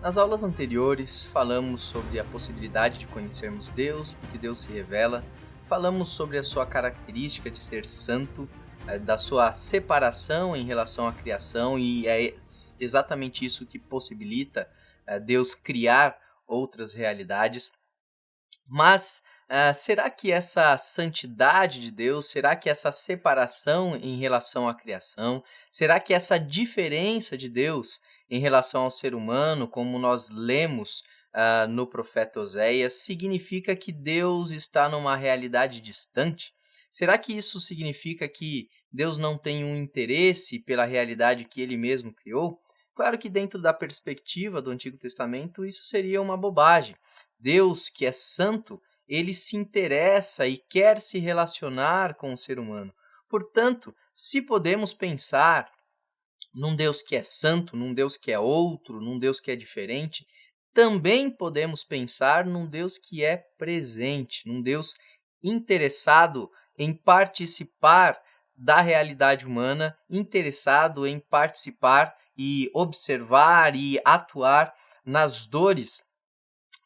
Nas aulas anteriores, falamos sobre a possibilidade de conhecermos Deus, porque Deus se revela. Falamos sobre a sua característica de ser santo, da sua separação em relação à criação, e é exatamente isso que possibilita Deus criar outras realidades. Mas será que essa santidade de Deus, será que essa separação em relação à criação, será que essa diferença de Deus em relação ao ser humano, como nós lemos no profeta Oséias, significa que Deus está numa realidade distante? Será que isso significa que Deus não tem um interesse pela realidade que ele mesmo criou? Claro que, dentro da perspectiva do Antigo Testamento, isso seria uma bobagem. Deus, que é santo, ele se interessa e quer se relacionar com o ser humano. Portanto, se podemos pensar num Deus que é santo, num Deus que é outro, num Deus que é diferente, também podemos pensar num Deus que é presente, num Deus interessado em participar da realidade humana, interessado em participar e observar e atuar nas dores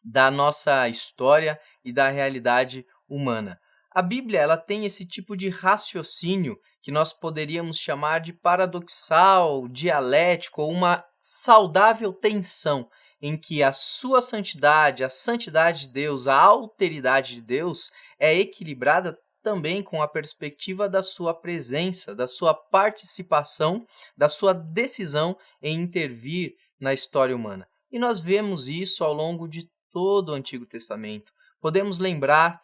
da nossa história e da realidade humana. A Bíblia, ela tem esse tipo de raciocínio que nós poderíamos chamar de paradoxal, dialético, ou uma saudável tensão, em que a sua santidade, a santidade de Deus, a alteridade de Deus é equilibrada também com a perspectiva da sua presença, da sua participação, da sua decisão em intervir na história humana. E nós vemos isso ao longo de todo o Antigo Testamento. Podemos lembrar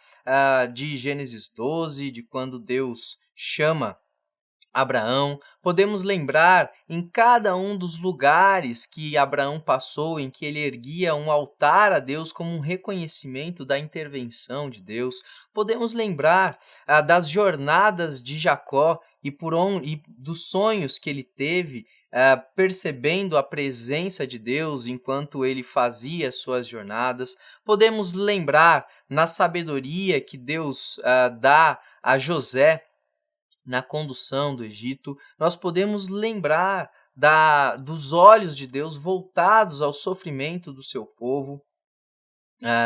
de Gênesis 12, de quando Deus chama Abraão. Podemos lembrar em cada um dos lugares que Abraão passou, em que ele erguia um altar a Deus como um reconhecimento da intervenção de Deus. Podemos lembrar das jornadas de Jacó e dos sonhos que ele teve, percebendo a presença de Deus enquanto ele fazia suas jornadas. Podemos lembrar na sabedoria que Deus dá a José na condução do Egito. Nós podemos lembrar dos olhos de Deus voltados ao sofrimento do seu povo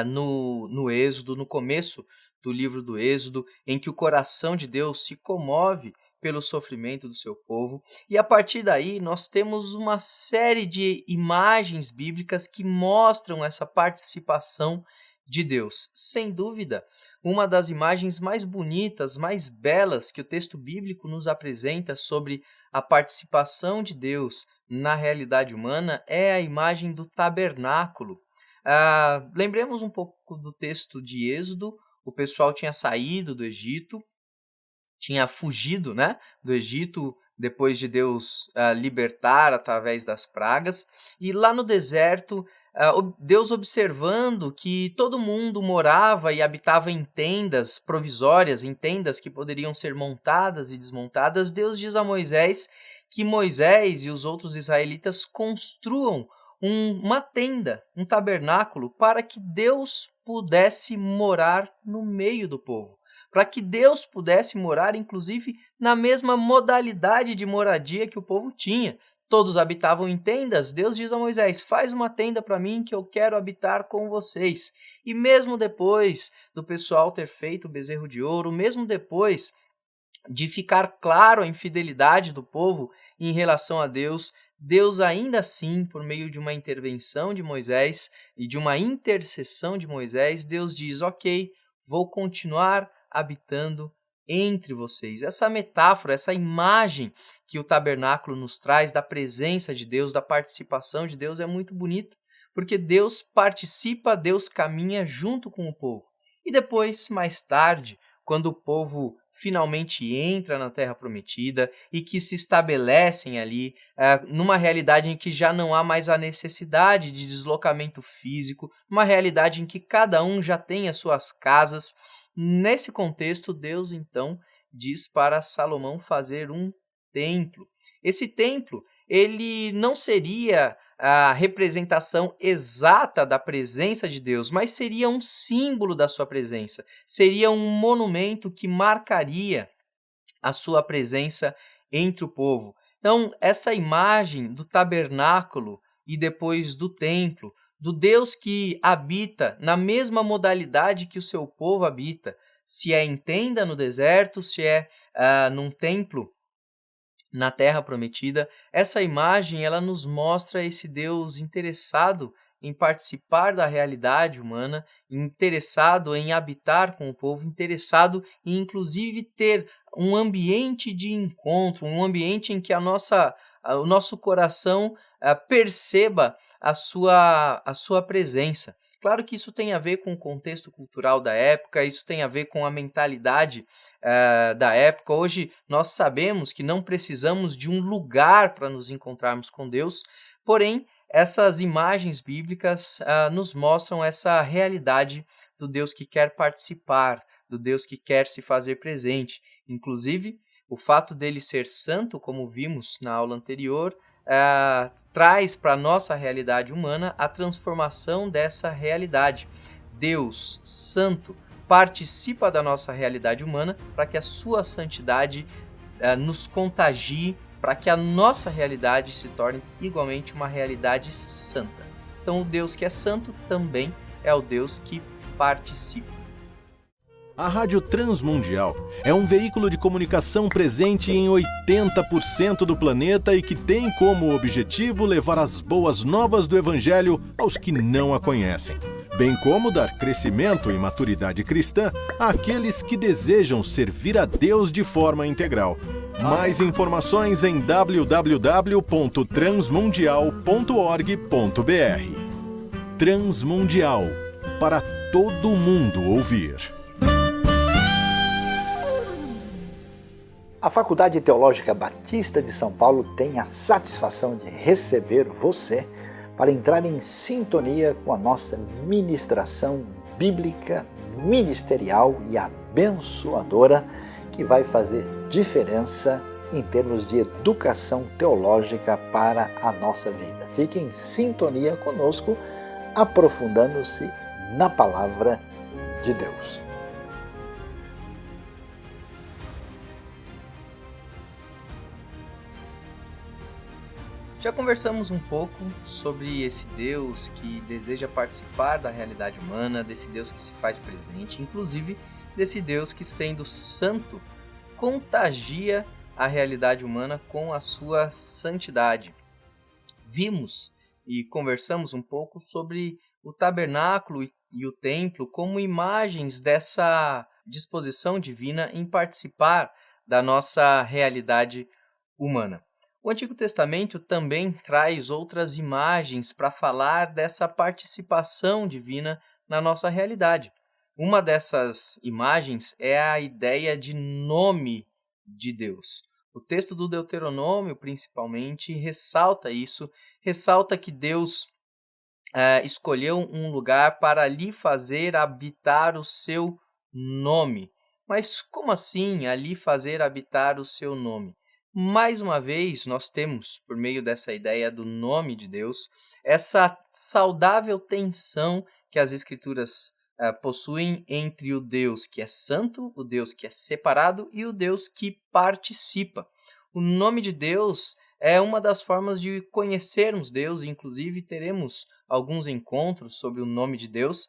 no Êxodo, no começo do livro do Êxodo, em que o coração de Deus se comove pelo sofrimento do seu povo. E a partir daí nós temos uma série de imagens bíblicas que mostram essa participação de Deus. Sem dúvida, uma das imagens mais bonitas, mais belas que o texto bíblico nos apresenta sobre a participação de Deus na realidade humana é a imagem do tabernáculo. Lembremos um pouco do texto de Êxodo. O pessoal tinha saído do Egito, tinha fugido, né, do Egito depois de Deus libertar através das pragas. E lá no deserto, Deus observando que todo mundo morava e habitava em tendas provisórias, em tendas que poderiam ser montadas e desmontadas, Deus diz a Moisés que Moisés e os outros israelitas construam uma tenda, um tabernáculo, para que Deus pudesse morar no meio do povo, para que Deus pudesse morar, inclusive, na mesma modalidade de moradia que o povo tinha. Todos habitavam em tendas. Deus diz a Moisés: faz uma tenda para mim que eu quero habitar com vocês. E mesmo depois do pessoal ter feito o bezerro de ouro, mesmo depois de ficar claro a infidelidade do povo em relação a Deus, Deus ainda assim, por meio de uma intervenção de Moisés e de uma intercessão de Moisés, Deus diz: ok, vou continuar habitando entre vocês. Essa metáfora, essa imagem que o tabernáculo nos traz da presença de Deus, da participação de Deus, é muito bonita, porque Deus participa, Deus caminha junto com o povo. E depois, mais tarde, quando o povo finalmente entra na Terra Prometida e que se estabelecem ali numa realidade em que já não há mais a necessidade de deslocamento físico, uma realidade em que cada um já tem as suas casas. Nesse contexto, Deus então diz para Salomão fazer um templo. Esse templo, ele não seria a representação exata da presença de Deus, mas seria um símbolo da sua presença, seria um monumento que marcaria a sua presença entre o povo. Então, essa imagem do tabernáculo e depois do templo, do Deus que habita na mesma modalidade que o seu povo habita, se é em tenda no deserto, se é num templo na Terra Prometida. Essa imagem ela nos mostra esse Deus interessado em participar da realidade humana, interessado em habitar com o povo, interessado em inclusive ter um ambiente de encontro, um ambiente em que o nosso coração perceba a sua presença. Claro que isso tem a ver com o contexto cultural da época, isso tem a ver com a mentalidade da época. Hoje nós sabemos que não precisamos de um lugar para nos encontrarmos com Deus, porém, essas imagens bíblicas nos mostram essa realidade do Deus que quer participar, do Deus que quer se fazer presente. Inclusive, o fato dele ser santo, como vimos na aula anterior, traz para a nossa realidade humana a transformação dessa realidade. Deus santo participa da nossa realidade humana para que a sua santidade nos contagie, para que a nossa realidade se torne igualmente uma realidade santa. Então, o Deus que é santo também é o Deus que participa. A Rádio Transmundial é um veículo de comunicação presente em 80% do planeta e que tem como objetivo levar as boas novas do Evangelho aos que não a conhecem, bem como dar crescimento e maturidade cristã àqueles que desejam servir a Deus de forma integral. Mais informações em www.transmundial.org.br. Transmundial, para todo mundo ouvir. A Faculdade Teológica Batista de São Paulo tem a satisfação de receber você para entrar em sintonia com a nossa ministração bíblica, ministerial e abençoadora, que vai fazer diferença em termos de educação teológica para a nossa vida. Fique em sintonia conosco, aprofundando-se na palavra de Deus. Já conversamos um pouco sobre esse Deus que deseja participar da realidade humana, desse Deus que se faz presente, inclusive desse Deus que, sendo santo, contagia a realidade humana com a sua santidade. Vimos e conversamos um pouco sobre o tabernáculo e o templo como imagens dessa disposição divina em participar da nossa realidade humana. O Antigo Testamento também traz outras imagens para falar dessa participação divina na nossa realidade. Uma dessas imagens é a ideia de nome de Deus. O texto do Deuteronômio, principalmente, ressalta isso, ressalta que Deus escolheu um lugar para ali fazer habitar o seu nome. Mas como assim ali fazer habitar o seu nome? Mais uma vez, nós temos, por meio dessa ideia do nome de Deus, essa saudável tensão que as Escrituras possuem entre o Deus que é santo, o Deus que é separado e o Deus que participa. O nome de Deus é uma das formas de conhecermos Deus, e inclusive teremos alguns encontros sobre o nome de Deus.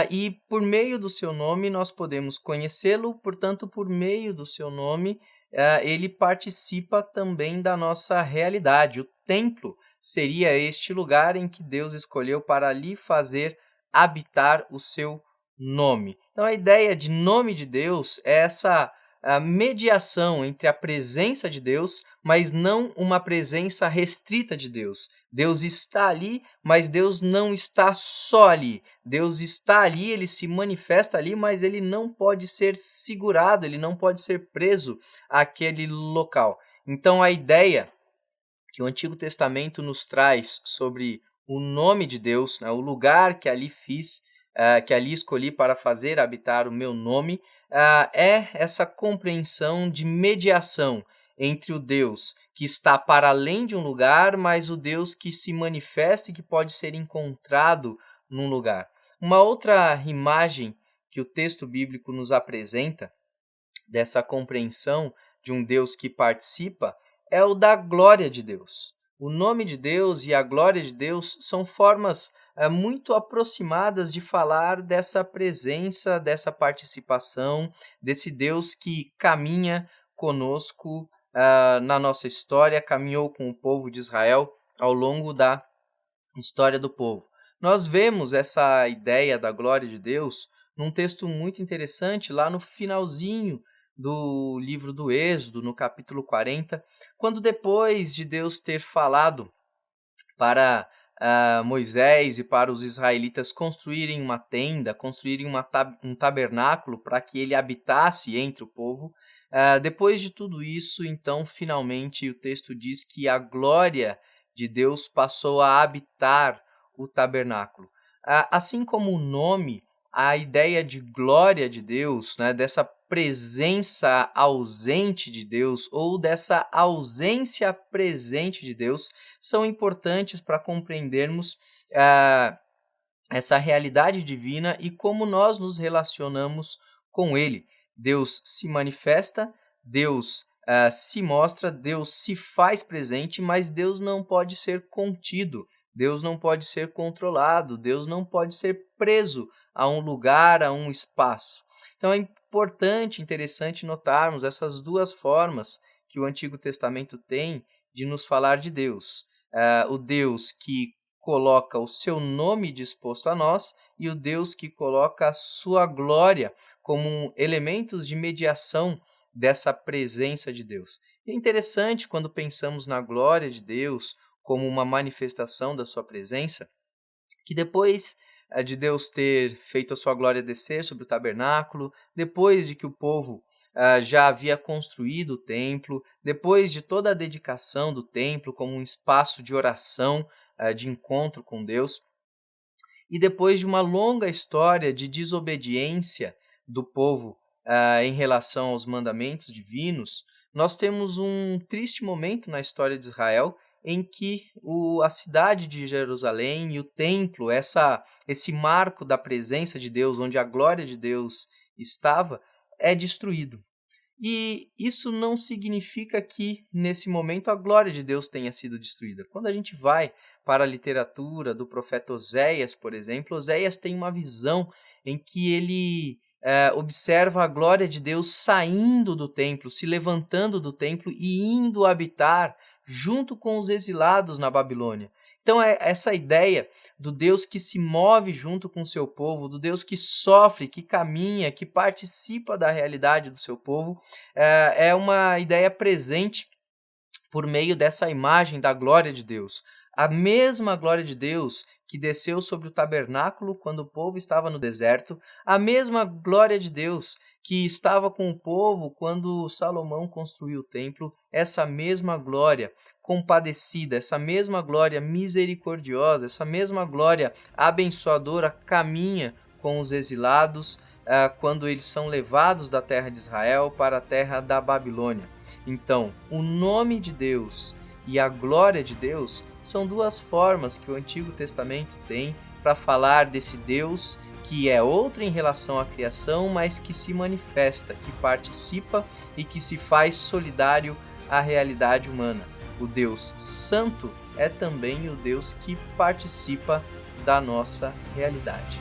E por meio do seu nome nós podemos conhecê-lo, portanto, por meio do seu nome, ele participa também da nossa realidade. O templo seria este lugar em que Deus escolheu para ali fazer habitar o seu nome. Então a ideia de nome de Deus é essa mediação entre a presença de Deus, mas não uma presença restrita de Deus. Deus está ali, mas Deus não está só ali. Deus está ali, ele se manifesta ali, mas ele não pode ser segurado, ele não pode ser preso àquele local. Então a ideia que o Antigo Testamento nos traz sobre o nome de Deus, né, o lugar que ali fiz, que ali escolhi para fazer habitar o meu nome, é essa compreensão de mediação entre o Deus que está para além de um lugar, mas o Deus que se manifesta e que pode ser encontrado num lugar. Uma outra imagem que o texto bíblico nos apresenta dessa compreensão de um Deus que participa é o da glória de Deus. O nome de Deus e a glória de Deus são formas muito aproximadas de falar dessa presença, dessa participação, desse Deus que caminha conosco na nossa história, caminhou com o povo de Israel ao longo da história do povo. Nós vemos essa ideia da glória de Deus num texto muito interessante lá no finalzinho do livro do Êxodo, no capítulo 40, quando depois de Deus ter falado para Moisés e para os israelitas construírem uma tenda, construírem um tabernáculo para que ele habitasse entre o povo, depois de tudo isso, então, finalmente, o texto diz que a glória de Deus passou a habitar o tabernáculo. Assim como o nome, a ideia de glória de Deus, né, dessa presença ausente de Deus ou dessa ausência presente de Deus, são importantes para compreendermos essa realidade divina e como nós nos relacionamos com Ele. Deus se manifesta, Deus se mostra, Deus se faz presente, mas Deus não pode ser contido, Deus não pode ser controlado, Deus não pode ser preso a um lugar, a um espaço. Então é importante, interessante notarmos essas duas formas que o Antigo Testamento tem de nos falar de Deus. O Deus que coloca o seu nome disposto a nós e o Deus que coloca a sua glória como elementos de mediação dessa presença de Deus. E é interessante quando pensamos na glória de Deus como uma manifestação da sua presença, que depois de Deus ter feito a sua glória descer sobre o tabernáculo, depois de que o povo já havia construído o templo, depois de toda a dedicação do templo como um espaço de oração, de encontro com Deus, e depois de uma longa história de desobediência do povo em relação aos mandamentos divinos, nós temos um triste momento na história de Israel em que a cidade de Jerusalém e o templo, esse marco da presença de Deus, onde a glória de Deus estava, é destruído. E isso não significa que, nesse momento, a glória de Deus tenha sido destruída. Quando a gente vai para a literatura do profeta Oséias, por exemplo, Oséias tem uma visão em que ele observa a glória de Deus saindo do templo, se levantando do templo e indo habitar junto com os exilados na Babilônia. Então, essa ideia do Deus que se move junto com o seu povo, do Deus que sofre, que caminha, que participa da realidade do seu povo, é uma ideia presente por meio dessa imagem da glória de Deus. A mesma glória de Deus que desceu sobre o tabernáculo quando o povo estava no deserto, a mesma glória de Deus que estava com o povo quando Salomão construiu o templo, essa mesma glória compadecida, essa mesma glória misericordiosa, essa mesma glória abençoadora caminha com os exilados quando eles são levados da terra de Israel para a terra da Babilônia. Então, o nome de Deus e a glória de Deus são duas formas que o Antigo Testamento tem para falar desse Deus que é outro em relação à criação, mas que se manifesta, que participa e que se faz solidário à realidade humana. O Deus Santo é também o Deus que participa da nossa realidade.